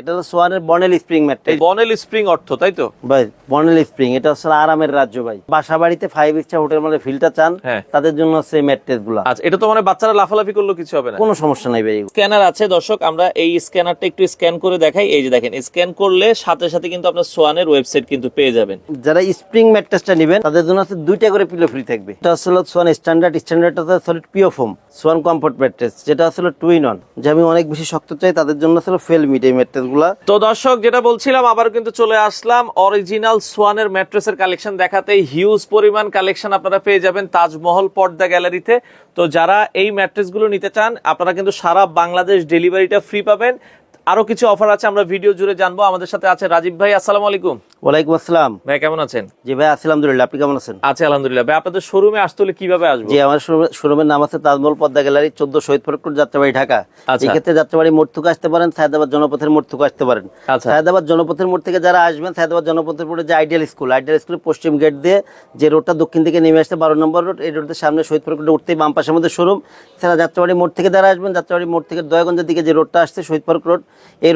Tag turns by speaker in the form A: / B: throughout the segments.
A: এটা হলো সোয়ানের Bonnell spring mattress.
B: Bonnell spring অর্থ তাই তো
A: ভাই বনেল স্প্রিং এটা হচ্ছে আরামের রাজ্য ভাই। বাসা বাড়িতে 5 স্টার হোটেল মানে ফিলটা চান তাদের জন্য হচ্ছে এই ম্যাট্রেস গুলা।
B: আচ্ছা, এটা তো মানে বাচ্চারা লাফালাফি করলেও কিছু হবে না,
A: কোনো সমস্যা নাই ভাই।
B: স্ক্যানার আছে দর্শক, আমরা এই স্ক্যানারটা একটু স্ক্যান করে দেখাই। এই যে দেখেন, স্ক্যান করলে সাথে সাথে কিন্তু আপনার সোয়ানের ওয়েবসাইট কিন্তু পেয়ে যাবেন।
A: যারা স্প্রিং ম্যাট্রেসটা নেবেন তাদের জন্য আছে 2টা করে পিলো ফ্রি থাকবে। এটা আসলে সোয়ান স্ট্যান্ডার্ডটা solid PU foam Swan comfort mattress, যেটা আসলে 2 in 1। যে আমি অনেক বেশি শক্ত চাই তাদের জন্য আসলে ফেল মিড এই ম্যাট্রেস গুলা।
B: তো দর্শক যেটা বলছিলাম, আবার কিন্তু চলে আসলাম অরিজিনাল সোয়ানের ম্যাট্রেসের কালেকশন দেখাতে। হিউজ পরিমাণ কালেকশন আপনারা পেয়ে যাবেন তাজমহল পর্দা গ্যালারিতে। তো যারা এই ম্যাট্রেস গুলো নিতে চান আপনারা কিন্তু সারা বাংলাদেশ ডেলিভারিটা ফ্রি পাবেন। আরো কিছু অফার আছে, আমরা ভিডিও জুড়ে জানবো। আমাদের সাথে আছে রাজীব ভাই। আসসালামু আলাইকুম।
A: ওয়ালাইকুম আসসালাম
B: ভাই, কেমন আছেন?
A: জি ভাই আছি আলহামদুলিল্লাহ, আপনি কেমন আছেন?
B: আছি আলহামদুলিল্লাহ। ভাই, আপনাদের শোরুমে আসতে হলে কিভাবে আসবো?
A: জি, আমার শোরুমের নাম আছে তাজমহল পর্দা গ্যালারি, 14 শহীদ ফরকুট, যাত্রাবাড়ি, ঢাকা। এই ক্ষেত্রে যাত্রাবাড়ি মোড় থেকে আসতে পারেন, সায়েদাবাদ জনপথের মোড় থেকে আসতে পারেন। সায়েদাবাদ জনপথের মোড় থেকে যারা আসবেন, সায়েদাবাদ জনপথের মোড়ে যে আইডিয়াল স্কুলের পশ্চিম গেট দিয়ে যে রোডটা দক্ষিণ দিকে নেমে আসতে 12 নম্বর রোড, এই রোডের সামনে শহীদ ফরকুটে উঠতেই বাম পাশের মধ্যে শোরুম। এছাড়া যাত্রাবাড়ি মোড় থেকে যারা আসবেন, যাত্রাবাড়ি মোড় থেকে দয়াগঞ্জের দিকে যে রোডটা আসছে শহীদ ফরকুট রোড, এই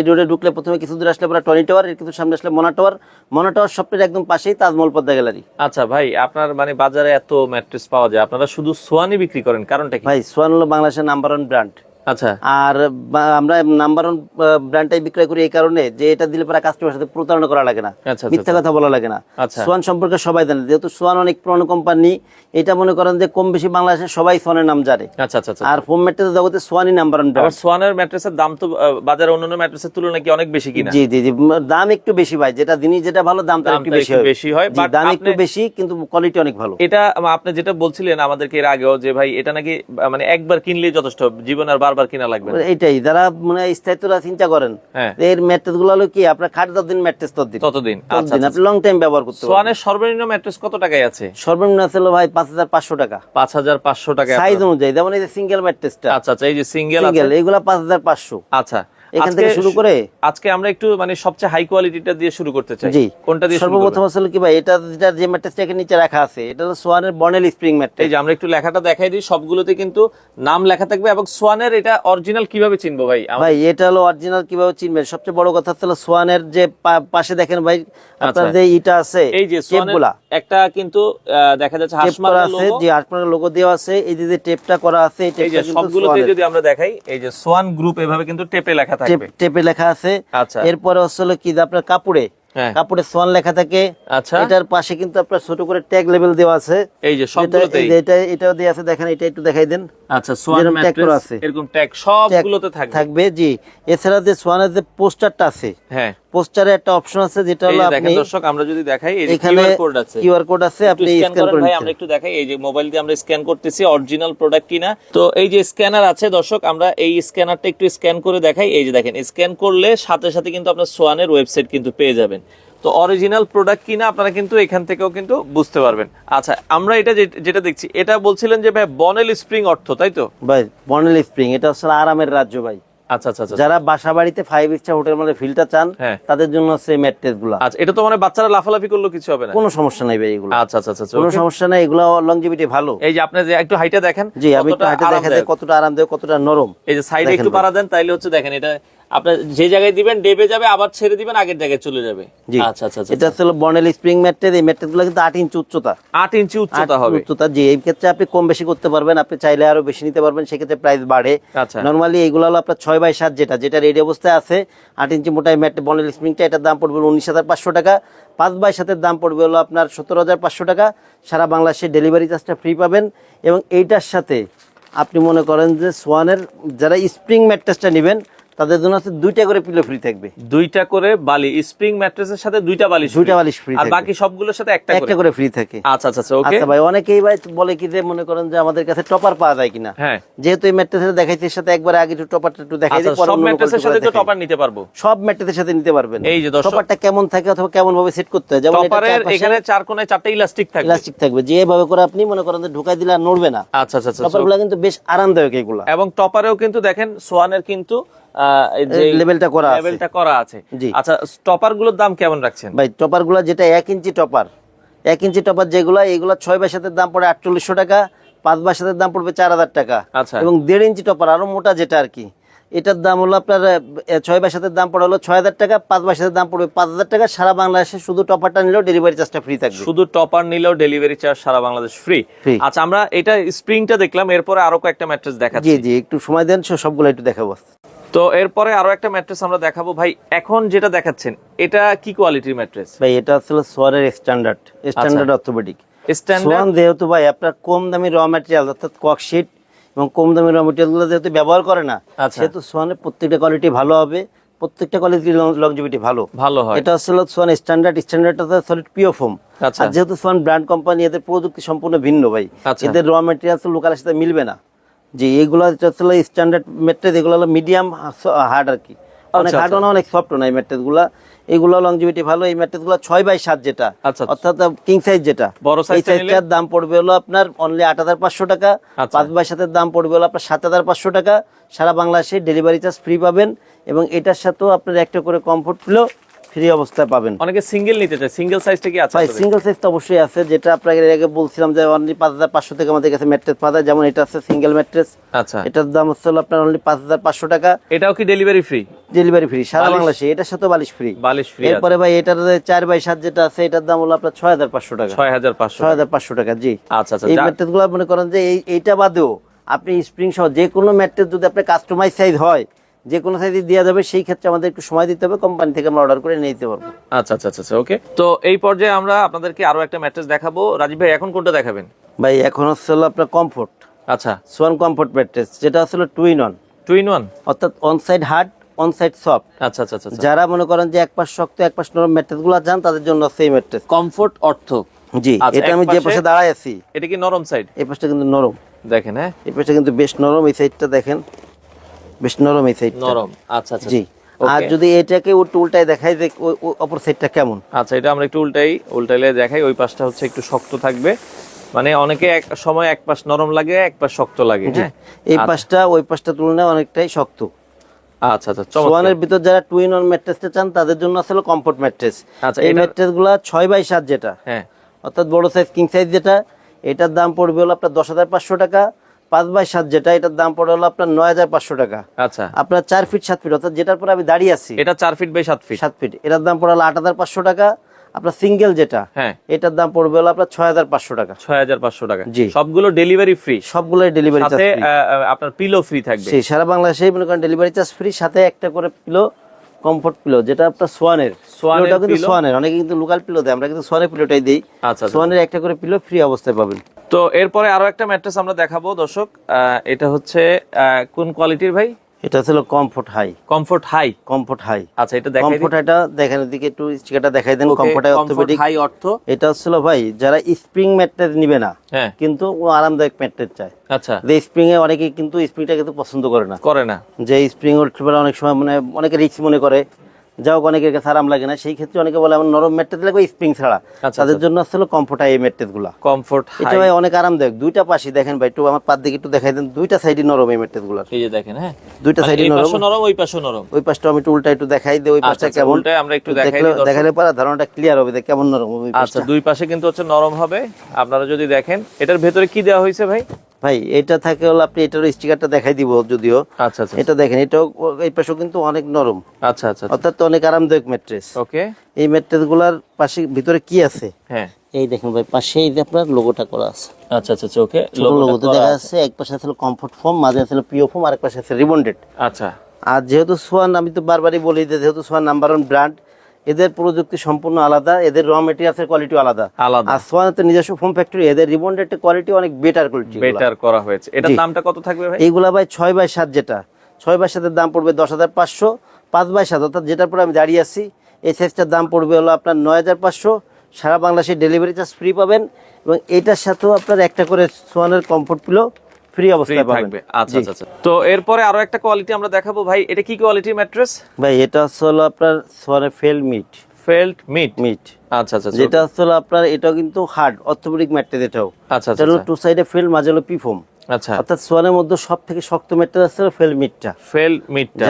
A: রোডে ঢুকলে প্রথমে কিছু দূর আসলে পরে টনি টাওয়ার, এর কিছু সামনে আসলে মনা টাওয়ার সবটির একদম পাশেই তাজমহল পর্দা গ্যালারি।
B: আচ্ছা ভাই, আপনার মানে বাজারে এত ম্যাট্রেস পাওয়া যায়, আপনারা শুধু সোয়ানই বিক্রি করেন, কারণটা কি?
A: ভাই সোয়ান হলো বাংলাদেশের নাম্বার 1 ব্র্যান্ড।
B: আচ্ছা,
A: আর আমরা নাম্বার 1 ব্র্যান্ডটাই বিক্রয় করি এই কারণে যে এটা দিলে পরে কাস্টমারের সাথে প্রতারণা করা লাগে না, মিথ্যা কথা বলা লাগে না। সোয়ান সম্পর্কে সবাই জানে, যেহেতু সোয়ান অনেক পুরনো কোম্পানি, এটা মনে করেন যে কম বেশি বাংলাদেশের সবাই সোয়ানের নাম জানে।
B: আচ্ছা আচ্ছা।
A: আর ফোম ম্যাট্রেস জগতে সোয়ানই নাম্বার 1 ব্র্যান্ড।
B: সোয়ানের ম্যাট্রেসের দাম তো বাজারে অন্যান্য ম্যাট্রেসের তুলনায় কি অনেক বেশি কিনা?
A: জি জি জি, দাম একটু বেশি ভাই, যেটা দিনই যেটা ভালো দামটা একটু বেশি হয়। দাম একটু বেশি কিন্তু কোয়ালিটি অনেক ভালো।
B: এটা আপনি যেটা বলছিলেন আমাদেরকে এর আগেও, যে ভাই এটা নাকি মানে একবার কিনলেই যথেষ্ট, জীবন আর বারবার কিনা লাগবে না।
A: এইটাই যারা মানে স্থায়িত্বটা চিন্তা করেন, এর ম্যাট্রেস গুলো হলো কি আপনার খাট যতদিন ম্যাট্রেস ততদিন আপনি লং টাইম ব্যবহার করতে পারবেন।
B: সোয়ানের সর্বনিম্ন ম্যাট্রেস কত টাকায় আছে?
A: সর্বনিম্ন আছে ভাই 5500 টাকা।
B: 5500 টাকা
A: সাইজ অনুযায়ী, যেমন এই যে সিঙ্গেল ম্যাট্রেসটা।
B: আচ্ছা আচ্ছা, এই যে সিঙ্গেল
A: এগুলা 5500।
B: আচ্ছা,
A: এখান থেকে শুরু করে
B: আজকে আমরা একটু মানে সবচেয়ে হাই কোয়ালিটিটা দিয়ে শুরু করতে চাই।
A: জি,
B: কোনটা দিয়ে?
A: সর্বপ্রথম আসলে কি ভাই, এটা যে ম্যাট্রেসটা নিচে রাখা আছে এটা হলো সোয়ানের বনেল স্প্রিং ম্যাট্রেস।
B: এই যে আমরা একটু লেখাটা দেখাই দিই, সবগুলোতে কিন্তু নাম লেখা থাকবে। এবং সোয়ানের এটা অরিজিনাল কিভাবে চিনবো ভাই?
A: ভাই এটা হলো অরিজিনাল কিভাবে চিনবেন, সবচেয়ে বড় কথা হলো সোয়ানের যে পাশে দেখেন ভাই আপনার যে ইটা আছে,
B: এই যে টেপগুলা একটা কিন্তু দেখা যাচ্ছে হাসমার
A: আছে, যে হাসমার লোগো দেওয়া আছে, এই যে টেপটা করা আছে, এই টেপটা কিন্তু
B: সবগুলোতে যদি আমরা দেখাই, এই যে সোয়ান গ্রুপ এভাবে কিন্তু টেপে লেখা থাকবে,
A: টেপে লেখা আছে।
B: আচ্ছা,
A: এরপরে হচ্ছে কি আপনার কাপড়ে সোয়ান লেখা থাকে।
B: আচ্ছা,
A: এটার পাশে কিন্তু আপনার ছোট করে ট্যাগ লেভেল দেওয়া আছে।
B: এই যে সবগুলোতেই
A: এটাও দেওয়া আছে, দেখেন এটা একটু দেখাই দেন।
B: আচ্ছা, সোয়ান ম্যাট্রেস এরকম ট্যাগ সবগুলোতে থাকবে।
A: জি, এছাড়া যে সোয়ানের যে পোস্টারটা আছে, পোস্টারে একটা অপশন আছে যেটা হলো আপনি
B: দর্শক আমরা যদি দেখাই, এই যে কিউআর কোড আছে, আপনি স্ক্যান করবেন। ভাই আমরা একটু দেখাই, এই যে মোবাইল দিয়ে আমরা স্ক্যান করতেছি অরিজিনাল প্রোডাক্ট কিনা। তো এই যে স্ক্যানার আছে দর্শক, আমরা এই স্ক্যানারটা একটু স্ক্যান করে দেখাই। এই যে দেখেন, স্ক্যান করলে সাথে সাথে কিন্তু আপনার সোয়ানের ওয়েবসাইট কিন্তু পেয়ে যাবেন। তো অরিজিনাল প্রোডাক্ট কিনা আপনারা কিন্তু এখান থেকেও কিন্তু বুঝতে পারবেন। আচ্ছা, আমরা এটা যেটা দেখছি, এটা বলছিলেন যে ভাই বনেল স্প্রিং অর্থ তাই তো?
A: ভাই বনেল স্প্রিং এটা আসলে আরামের রাজ্য ভাই।
B: আচ্ছা আচ্ছা,
A: যারা বাসা বাড়িতে 5 স্টার হোটেল মানে ফিলটা চান তাদের জন্য আছে ম্যাট্রেস গুলা।
B: আচ্ছা, এটা তো মানে বাচ্চারা লাফালাফি করলেও কিছু হবে না?
A: কোনো সমস্যা নাই ভাই এগুলো।
B: আচ্ছা আচ্ছা আচ্ছা,
A: কোনো সমস্যা নাই, এগুলো লংজিভিটি ভালো।
B: এই যে আপনি যে একটু হাইটা দেখেন।
A: জি, আমি একটু হাইটা দেখাই কতটা আরামদায়ক, কতটা নরম।
B: এই যে সাইডে একটু পাড়া দেন, তাইলে হচ্ছে দেখেন এটা আপনি যে জায়গায় দিবেন ডেবে যাবে, আবার ছেড়ে দিবেন আগের জায়গায় চলে যাবে। আচ্ছা আচ্ছা,
A: এটা হলো বনেল স্প্রিং ম্যাট্রেস। এই ম্যাট্রেস গুলো কিন্তু 8 ইঞ্চি উচ্চতা।
B: 8 ইঞ্চি উচ্চতা হবে
A: উচ্চতা। জি, এই ক্ষেত্রে আপনি কম বেশি করতে পারবেন, আপনি চাইলে আরো বেশি নিতে পারবেন, সেক্ষেত্রে প্রাইস বাড়ে। নরমালি এইগুলো হলো আপনার 6x7 যেটা রেডি অবস্থায় আছে, 8 ইঞ্চি মোটাই বনেল স্প্রিংটা, এটার দাম পড়বে 19,500 টাকা। 5x7 এর দাম পড়বে হলো আপনার 17,500 টাকা। সারা বাংলাদেশে ডেলিভারি চার্জটা ফ্রি পাবেন। এবং এইটার সাথে আপনি মনে করেন যে সোয়ানের যারা স্প্রিং ম্যাট্রেসটা নেবেন তাদের জন্য আছে 2টা করে পিলো ফ্রি থাকবে।
B: 2টা করে বালি স্প্রিং ম্যাট্রেসের সাথে 2টা বালিশ ফ্রি, আর বাকি সবগুলোর সাথে একটা করে ফ্রি থাকে। আচ্ছা আচ্ছা, ওকে।
A: আচ্ছা ভাই, অনেকেই ভাই বলে কি যে মনে করেন যে আমাদের কাছে টপার পাওয়া যায় কিনা। যেহেতু এই ম্যাট্রেসের দেখাইতে সাথে একবার আগে একটু টপারটা একটু দেখাই দিই, পরে
B: সব ম্যাট্রেসের সাথে তো টপার নিতে পারবো,
A: সব ম্যাট্রেসের সাথে নিতে পারবেন।
B: এই যে
A: টপারটা কেমন থাকে অথবা কেমন ভাবে সেট করতে হয়, যেমন
B: টপারের এখানে 4 কোণায় 4টা ইলাস্টিক
A: থাকবে, যে এইভাবে করে আপনি মনে করেন যে ঢুকাই দিলে আর নড়বে না।
B: আচ্ছা আচ্ছা,
A: টপারগুলো কিন্তু বেশ আরামদায়ক এগুলা।
B: এবং টপারেও কিন্তু দেখেন সোয়ানের কিন্তু
A: লেভেলটা
B: করা আছে। আচ্ছা, টপার গুলোর দাম কেমন রাখছেন
A: ভাই? টপার গুলো যেটা 1 ইঞ্চি টপার, 1 ইঞ্চি টপার যেগুলা, এগুলা 6x7 এর দাম পড়ে 4800 টাকা, 5x7 এর দাম পড়বে 4000 টাকা। এবং 1.5 ইঞ্চি টপার আরো মোটা যেটা আর কি, এটার দাম হলো আপনার 6x7 দাম পড়ে হলো 6,000 টাকা, 5x7 দাম পড়বে 5,000 টাকা। সারা বাংলাদেশে শুধু টপারটা নিলেও ডেলিভারি চার্জটা ফ্রি থাকবে।
B: শুধু টপার নিলেও ডেলিভারি চার্জ সারা বাংলাদেশ ফ্রি। আচ্ছা, আমরা এটা স্প্রিংটা দেখলাম, এরপরে আরো কয়েকটা ম্যাট্রেস দেখাচ্ছি।
A: জি জি, একটু সময় দেন, সবগুলো একটু দেখাবো।
B: তো এরপরে আরো একটা ম্যাট্রেস আমরা দেখাবো ভাই। এখন যেটা দেখাচ্ছেন এটা কি কোয়ালিটির ম্যাট্রেস
A: ভাই? এটা আসলে সোয়ানের স্ট্যান্ডার্ড অর্থোপেডিক
B: স্ট্যান্ডার্ড।
A: সোয়ান যেহেতু ভাই আপনার কম দামি র ম্যাটেরিয়াল অর্থাৎ ককশিট এবং কম দামি র ম্যাটেরিয়ালগুলো যেহেতু ব্যবহার করে না, সেহেতু সোয়ানের প্রত্যেকটা কোয়ালিটি ভালো হবে, প্রত্যেকটা কোয়ালিটি লংজিভিটি ভালো হয়। এটা আসলে সোয়ান স্ট্যান্ডার্ডটা সলিড পিও ফোম। আর যেহেতু সোয়ান ব্র্যান্ড কোম্পানি, এদের প্রযুক্তি সম্পূর্ণ ভিন্ন ভাই। এদের র ম্যাটেরিয়াল লোকালের সাথে মিলবে না। যে এগুলো আসলে স্ট্যান্ডার্ড ম্যাট্রেস, এগুলো হলো মিডিয়াম হার্ড আর কি, অনেক হার্ড না অনেক সফট না এই ম্যাট্রেস গুলা। এগুলো লংজিভিটি ভালো। এই ম্যাট্রেস গুলো 6x7 যেটা, অর্থাৎ কিং সাইজ যেটা, এই সাইজটার দাম পড়বে হলো আপনার অনলি 8,500 টাকা। 5x7 এর দাম পড়বে হলো আপনার 7,500 টাকা। সারা বাংলাদেশে ডেলিভারি চার্জ ফ্রি পাবেন এবং এটার সাথেও আপনার একটা করে কমফোর্ট পিলো ফ্রি অবস্থায় পাবেন।
B: অনেকে সিঙ্গেল নিতে চায়, সিঙ্গেল সাইজটা কি আছে?
A: ভাই সিঙ্গেল সাইজ তো অবশ্যই আছে, যেটা আপনাকে এর আগে বলছিলাম যে অনলি 5,500 থেকে আমাদের কাছে ম্যাট্রেস পাওয়া যায়। যেমন এটা আছে সিঙ্গেল ম্যাট্রেস।
B: আচ্ছা,
A: এটার দাম হচ্ছে আপনার অনলি 5,500 টাকা।
B: এটাও কি ডেলিভারি ফ্রি?
A: ডেলিভারি ফ্রি সারা বাংলাদেশে। এটার সাথে বালিশ ফ্রি। এরপরে ভাই এটার 4x7 যেটা আছে, এটার দাম হলো আপনার 6,500 টাকা। 6,500 টাকা। জি।
B: আচ্ছা আচ্ছা,
A: এই ম্যাট্রেস গুলো মনে করেন যে এইটা বাদেও আপনি স্প্রিং সহ যে কোনো ম্যাট্রেস যদি আপনার কাস্টমাইজ সাইজ হয়, যে কোনো সাইজে দেওয়া যাবে। সেই ক্ষেত্রে আমাদের একটু সময় দিতে হবে, কোম্পানি থেকে আমরা অর্ডার করে নিতে পারবো।
B: আচ্ছা আচ্ছা আচ্ছা, ওকে। তো এই পর্যায়ে আমরা আপনাদেরকে আরো একটা ম্যাট্রেস দেখাবো। রাজীব ভাই, এখন কোনটা দেখাবেন?
A: ভাই এখন হচ্ছে হলো আপনার কমফোর্ট।
B: আচ্ছা,
A: সোয়ান কমফোর্ট ম্যাট্রেস, যেটা আসলে 2 in 1, অর্থাৎ on side hard on side soft.
B: আচ্ছা আচ্ছা আচ্ছা,
A: যারা মনে করেন যে এক পাশ শক্ত এক পাশ নরম ম্যাট্রেস গুলো চান, তাদের জন্য সেই ম্যাট্রেস
B: কমফোর্ট অর্থ।
A: জি। এটা আমি যে পাশে দাঁড়ায় আছি,
B: এটা কি নরম সাইড?
A: এই পাশটা কিন্তু নরম,
B: দেখেন। হ্যাঁ,
A: এই পাশটা কিন্তু বেশ নরম। এই সাইডটা দেখেন, বেশ নরম এই সাইডটা।
B: নরম। আচ্ছা আচ্ছা,
A: জি। আর যদি এটাকে উল্টায় দেখাই যে অপর সাইডটা কেমন।
B: আচ্ছা, এটা আমরা একটু উল্টাইলে দেখাই। ওই পাশটা হচ্ছে একটু শক্ত থাকবে, মানে অনেকে এক সময় এক পাশ নরম লাগে, এক পাশ শক্ত লাগে। হ্যাঁ,
A: এই পাশটা ওই পাশটা তুলনায় অনেকটাই শক্ত।
B: আচ্ছা আচ্ছা,
A: সোয়ানের ভিতর যারা 2 in 1 ম্যাট্রেসটা চান, তাদের জন্য আসলে কমফোর্ট ম্যাট্রেস।
B: আচ্ছা,
A: এই ম্যাট্রেসগুলো 6x7 যেটা,
B: হ্যাঁ,
A: অর্থাৎ বড় সাইজ কিং সাইজ যেটা, এটার দাম পড়বে হলো আপনার 10,500 টাকা। 5x7 যেটা, এটার দাম পড়ে হলো আপনার 9,500 টাকা।
B: আচ্ছা,
A: আপনার 4 ফিট 7 ফিট, অর্থাৎ যেটার পরে আমি দাঁড়িয়ে আছি,
B: এটা 4 ফিট বাই 7 ফিট।
A: 7 ফিট, এটার দাম পড়ে হলো 8,500 টাকা। আপনার সিঙ্গেল যেটা,
B: হ্যাঁ,
A: এটার দাম পড়বে হলো আপনার 6,500 টাকা।
B: 6,500 টাকা।
A: জি।
B: সবগুলো ডেলিভারি ফ্রি?
A: সবগুলোই ডেলিভারি চার্জ ফ্রি।
B: আপনার পিলো ফ্রি থাকবে?
A: সেই সারা বাংলাদেশে মনে করেন ডেলিভারি চার্জ ফ্রি, সাথে একটা করে পিলো কমফোর্ট পিলো, যেটা আপনার সোয়ানের। পিলোটা কিন্তু সোয়ানের, অনেকে কিন্তু লোকাল পিলো দেয়, আমরা কিন্তু সোয়ানের পিলোটাই দেই।
B: আচ্ছা,
A: সোয়ানের একটা করে পিলো ফ্রি অবস্থায় পাবেন।
B: তো এরপরে আরো একটা ম্যাট্রেস আমরা দেখাবো দর্শক। এটা হচ্ছে কোন কোয়ালিটির ভাই?
A: এটা ছিল comfort high.
B: Comfort high.
A: Comfort high.
B: আচ্ছা, এটা দেখাই দিন।
A: কমফোর্ট হাইটা দেখেন, এদিকে একটু স্টিকারটা দেখাই দেন। কমফোর্ট হাই অর্থোপেডিক
B: হাই অর্থ।
A: এটা হচ্ছে ভাই যারা স্প্রিং ম্যাট্রেস নিবে না,
B: হ্যাঁ,
A: কিন্তু আরামদায়ক ম্যাট্রেস চায়।
B: আচ্ছা,
A: যে স্প্রিং এ অনেকে কিন্তু স্প্রিংটা কিন্তু পছন্দ করে না, যে স্প্রিং ওর অনেক সময় মানে অনেকে রিস্ক মনে করে, যাও অনেকের কাছে আরাম লাগে না। সেই ক্ষেত্রে অনেকে বলে আমার নরম ম্যাট্রেস লাগবে স্প্রিং ছাড়া। তাদের জন্য আসলে কমফোর্ট হাই এই ম্যাট্রেস গুলা।
B: কমফোর্ট হাই
A: এটা ভাই অনেক আরামদায়ক। দুইটা পাশে দেখেন ভাই, একটু আমার পাশ দিকে একটু দেখাই দেন, দুইটা সাইডই নরম এই ম্যাট্রেস গুলা।
B: এই যে দেখেন, হ্যাঁ,
A: দুইটা সাইডই নরম,
B: ওই পাশে নরম।
A: ওই পাশটা আমি উল্টা একটু দেখাই দেই, ওই পাশটা কেমন
B: উল্টা আমরা একটু
A: দেখালে পরে ধারণাটা ক্লিয়ার হবে যে কেমন নরম ওই পাশটা।
B: আচ্ছা, দুই পাশে কিন্তু হচ্ছে নরম হবে। আপনারা যদি দেখেন এটার ভেতরে কি দেওয়া হয়েছে ভাই?
A: ভাই এটা থাকে হলো আপনি এটার স্টিকারটা দেখাই দিব যদিও।
B: আচ্ছা আচ্ছা,
A: এটা দেখেন, এটাও এই পাশেও কিন্তু অনেক নরম।
B: আচ্ছা আচ্ছা,
A: অর্থাৎ অনেক আরামদায়ক ম্যাট্রেস।
B: ওকে।
A: এই ম্যাট্রেস গুলার পাশে ভিতরে কি আছে?
B: হ্যাঁ,
A: এই দেখেন ভাই, পাশে এই যে আপনার লোগোটা করা আছে।
B: আচ্ছা আচ্ছা, ওকে।
A: লোগোতে দেখা আছে, এক পাশে আছে কমফোর্ট ফোম, মাঝে আছে পিও ফোম, আর এক পাশে আছে রিবন্ডেড।
B: আচ্ছা।
A: আর যেহেতু সোয়ান, আমি তো বারবারই বলি যে যেহেতু সোয়ান নাম্বার 1 ব্র্যান্ড, এদের প্রযুক্তি সম্পূর্ণ আলাদা, এদের র মেটেরিয়ালসের কোয়ালিটি আলাদা। আর সোয়ানের তো নিজস্ব ফোম ফ্যাক্টরি, এদের রিবন্ডেড কোয়ালিটি অনেক বেটার কোয়ালিটি,
B: বেটার করা হয়েছে। এটার দামটা কত থাকবে ভাই?
A: এইগুলা ভাই 6x7 যেটা, 6x7 এর দাম পড়বে 10,500। 5x7 অর্থাৎ যেটার পরে আমি দাঁড়িয়ে আছি, এই সাইজটার দাম পড়বে হলো আপনার 9,500। সারা বাংলাদেশে ডেলিভারি চার্জ ফ্রি পাবেন এবং এটার সাথেও আপনার একটা করে সোয়ানের কমফোর্ট পিলো ফ্রি অবস্থায় পাবেন।
B: আচ্ছা আচ্ছা, তো এরপরে আরো একটা কোয়ালিটি আমরা দেখাবো ভাই। এটা কি কোয়ালিটির ম্যাট্রেস
A: ভাই? এটা হলো আপনার সোয়ানের ফেল্ট মিট।
B: আচ্ছা আচ্ছা,
A: যেটা হলো আপনার, এটাও কিন্তু হার্ড অর্থোপেডিক ম্যাট্রেস। এটাও
B: আচ্ছা আচ্ছা,
A: এটা টু সাইডে ফেল, মাঝে হলো পি ফোম।
B: আচ্ছা,
A: অর্থাৎ সোয়ানের মধ্যে সবথেকে শক্ত ম্যাট্রেস আছে ফেল মিটটা।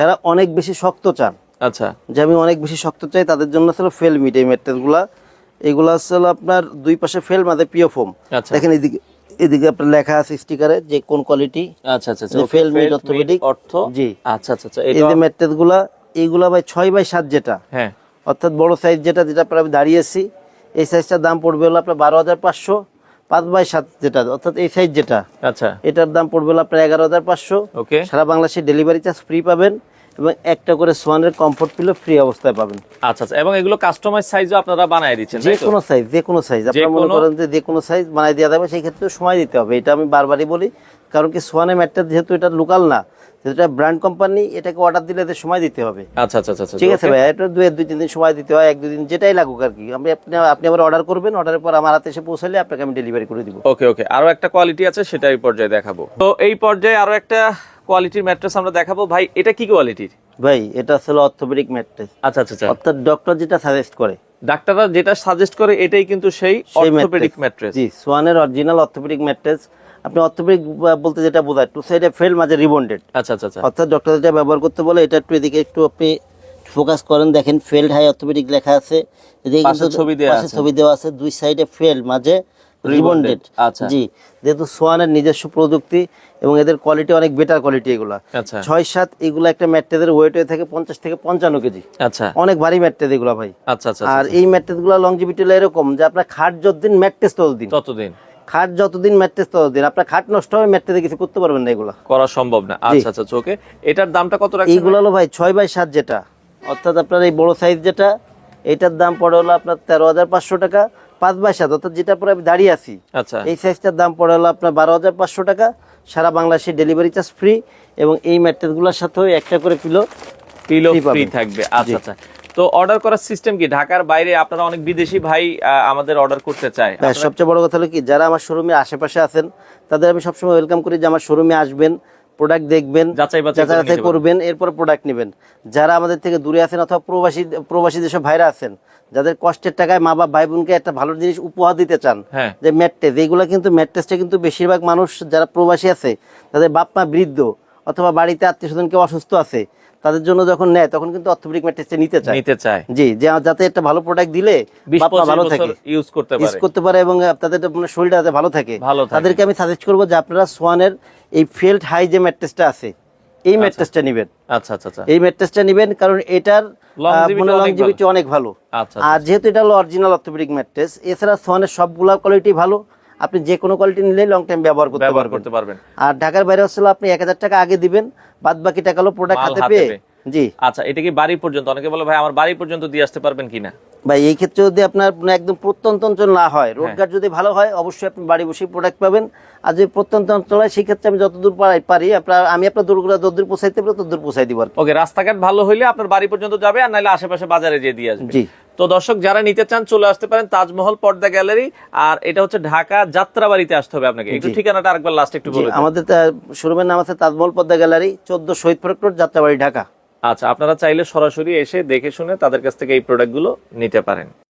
A: যারা অনেক বেশি শক্ত চান,
B: আচ্ছা,
A: যে আমি অনেক বেশি শক্ত চাই, তাদের জন্য আসলে ফেল মিট এই ম্যাট্রেস গুলা। এগুলা আসলে আপনার দুই পাশে ফেল, মাঝে পিও ফোম। দেখেন এদিকে আপনার লেখা আছে স্টিকারে যে কোন কোয়ালিটি।
B: আচ্ছা আচ্ছা আচ্ছা,
A: ফেল মিড অর্থোপেডিক
B: অর্থ।
A: জি
B: আচ্ছা আচ্ছা আচ্ছা,
A: এই যে ম্যাট্রেস গুলা এইগুলা ভাই 6x7 যেটা,
B: হ্যাঁ
A: অর্থাৎ বড় সাইজ যেটা আপনার আমি দাঁড়িয়েছি এই সাইজটার দাম পড়বে হলো আপনার 12,500। 5x7 যেটা অর্থাৎ এই সাইজ যেটা,
B: আচ্ছা
A: এটার দাম পড়বে হলো আপনার 11,500।
B: ওকে,
A: সারা বাংলাদেশে ডেলিভারি চার্জ ফ্রি পাবেন এবং একটা করে সোয়ানের কমফোর্ট পিলো ফ্রি অবস্থায় পাবেন।
B: আচ্ছা আচ্ছা, এবং এগুলো কাস্টমাইজ সাইজও আপনারা বানায় দিচ্ছেন?
A: যে কোনো সাইজ, যে কোনো সাইজ আপনারা মনে করেন যে কোনো সাইজ বানাই দেওয়া যাবে, সেই ক্ষেত্রে সময় দিতে হবে। এটা আমি বারবারই বলি, কারণ কি সোয়ানের ম্যাটটা যেহেতু এটা লোকাল না, যেটা ব্র্যান্ড কোম্পানি, এটাকে অর্ডার দিলে এদের সময় দিতে হবে।
B: আচ্ছা আচ্ছা আচ্ছা,
A: ঠিক আছে ভাই, এটা 2-3 দিন সময় দিতে হয়, 1-2 দিন যেটাই লাগুক আর কি। আপনি আবার অর্ডার করবেন, অর্ডারের পর আমার হাতে এসে পৌঁছালে আপনাকে আমি ডেলিভারি করে দিব।
B: ওকে ওকে, আরো একটা কোয়ালিটি আছে সেটা এই পর্যায়ে দেখাবো। তো এই পর্যায়ে আরো একটা কোয়ালিটির ম্যাট্রেস আমরা দেখাবো। ভাই এটা কি কোয়ালিটির?
A: ভাই এটা আসলে অর্থোপেডিক ম্যাট্রেস।
B: আচ্ছা আচ্ছা আচ্ছা,
A: অর্থাৎ ডক্টর যেটা সাজেস্ট করে,
B: ডাক্তাররা যেটা সাজেস্ট করে এটাই কিন্তু সেই অর্থোপেডিক ম্যাট্রেস।
A: জি, সোয়ানের অরিজিনাল অর্থোপেডিক ম্যাট্রেস। আপনি অর্থোপেডিক বলতে যেটা বোঝায়, টু সাইডে ফেল, মাঝে রিবন্ডেড।
B: আচ্ছা আচ্ছা আচ্ছা,
A: অর্থাৎ ডক্টর যেটা ব্যবহার করতে বলে, এটা একটু এদিকে একটু আপনি ফোকাস করেন, দেখেন ফেল্ড হাই অর্থোপেডিক লেখা আছে, এদিকে কিন্তু ছবি দেওয়া আছে, দুই সাইডে ফেল, মাঝে রিবন্ডেড।
B: আচ্ছা
A: জি, যেহেতু সোয়ানের নিজস্ব প্রযুক্তি এবং এদের কোয়ালিটি অনেক বেটার কোয়ালিটি এগুলা।
B: আচ্ছা
A: 6-7 এগুলা একটা ম্যাট্রেসের ওয়েট হয়ে থাকে 50 থেকে 55 কেজি।
B: আচ্ছা,
A: অনেক ভারী ম্যাট্রেস এগুলা ভাই।
B: আচ্ছা আচ্ছা,
A: আর এই ম্যাট্রেস গুলা লংজিভিটি হলো এরকম যে আপনার খাট যতদিন, ম্যাট্রেস ততদিন। খাট যতদিন, ম্যাট্রেস ততদিন। আপনার খাট নষ্ট হবে, ম্যাট্রেসে কিছু করতে পারবেন না, এগুলা করা
B: সম্ভব না। আচ্ছা আচ্ছা ওকে, এটার দামটা কত রাখছেন?
A: এইগুলো হলো ভাই 6x7 যেটা, অর্থাৎ আপনার এই বড় সাইজ যেটা, এটার দাম পড়ে হলো আপনার 13,500 টাকা। 5x7 অর্থাৎ যেটা পরে আমি দাঁড়িয়ে আছি,
B: আচ্ছা
A: এই সাইজটার দাম পড়ে হলো আপনার 12,500 টাকা। সারা বাংলাদেশে ডেলিভারি চার্জ ফ্রি এবং এই ম্যাট্রেসগুলোর সাথেও একটা করে পিলো
B: ফ্রি থাকবে। আচ্ছা আচ্ছা, তো অর্ডার করার সিস্টেম কি? ঢাকার বাইরে আপনারা অনেক বিদেশি ভাই আমাদের অর্ডার করতে চায়।
A: সবচেয়ে বড় কথা হলো কি, যারা আমার শোরুমে আশেপাশে আছেন তাদের আমি সবসময় ওয়েলকাম করি যে আমার শোরুমে আসবেন, প্রোডাক্ট দেখবেন, যাচাই করবেন, এরপর প্রোডাক্ট নেবেন। যারা আমাদের থেকে দূরে আছেন অথবা প্রবাসী যেসব ভাইরা আছেন, যাদের কষ্টের টাকায় মা বাপ ভাই বোনকে একটা ভালো জিনিস উপহার দিতে চান, যে ম্যাট্রেস, এইগুলো কিন্তু ম্যাট্রেসটা কিন্তু বেশিরভাগ মানুষ যারা প্রবাসী আছে, তাদের বাপ মা বৃদ্ধ অথবা বাড়িতে আত্মীয় স্বজন কেউ অসুস্থ আছে, তাদের জন্য যখন নেয় তখন কিন্তু অর্থোপেডিক ম্যাট্রেসটা নিতে চায়। জি, যাতে একটা ভালো প্রোডাক্ট দিলে বাবা ভালো থাকে, ইউজ করতে পারে এবং তাদের শরীরটা যাতে ভালো থাকে। তাদেরকে আমি সাজেস্ট করবো যে আপনারা সোয়ানের এই ফেল্ট হাই যে ম্যাট্রেসটা আছে, এই ম্যাট্রেসটা নেবেন। আচ্ছা আচ্ছা, এই ম্যাট্রেসটা নেবেন, কারণ এটার লংজিভিটি অনেক ভালো। আর যেহেতু এটা হলো অরিজিনাল অর্থোপেডিক ম্যাট্রেস, এছাড়া সোয়ানের সবগুলা কোয়ালিটি ভালো, আপনি যে কোনো কোয়ালিটি নিলে লং টাইম ব্যবহার করতে পারবেন। আর ঢাকার বাইরে হচ্ছে আপনি 1,000 টাকা আগে দিবেন, বাদ বাকি টাকা হলো প্রোডাক্ট হাতে পেয়ে। জি
B: আচ্ছা, এটা কি বাড়ি পর্যন্ত? অনেকে বলে ভাই আমার বাড়ি পর্যন্ত দিয়ে আসতে পারবেন কিনা?
A: ভাই এই ক্ষেত্রে যদি আপনার একদম প্রত্যন্ত অঞ্চল না হয়, রোডঘাট যদি ভালো হয়, অবশ্যই আপনি বাড়ি বসে প্রোডাক্ট পাবেন। আর যদি প্রত্যন্ত অঞ্চল হয়, সেক্ষেত্রে আমি যতদূর পারি আমি আপনার দূরগুলো যতদূর পৌঁছাইতে পারি ততদূর পৌঁছাই দিব।
B: ওকে, রাস্তাঘাট ভালো হইলে আপনার বাড়ি পর্যন্ত যাবে, আর নাহলে আশেপাশে বাজারে যেয়ে দিয়ে আসবে। জি, তো দর্শক যারা নিতে চান চলে আসতে পারেন তাজমহল পর্দা গ্যালারি। আর এটা হচ্ছে ঢাকা যাত্রাবাড়িতে আসতে হবে আপনাকে। একটু ঠিকানাটা আরেকবার লাস্ট একটু বলে দিন।
A: আমাদের শোরুমের নাম আছে তাজমহল পর্দা গ্যালারি, 14 শহীদ ফারুক রোড, যাত্রাবাড়ি, ঢাকা।
B: আচ্ছা, আপনারা চাইলে সরাসরি এসে দেখে শুনে তাদের কাছ থেকে এই প্রোডাক্টগুলো নিতে পারেন।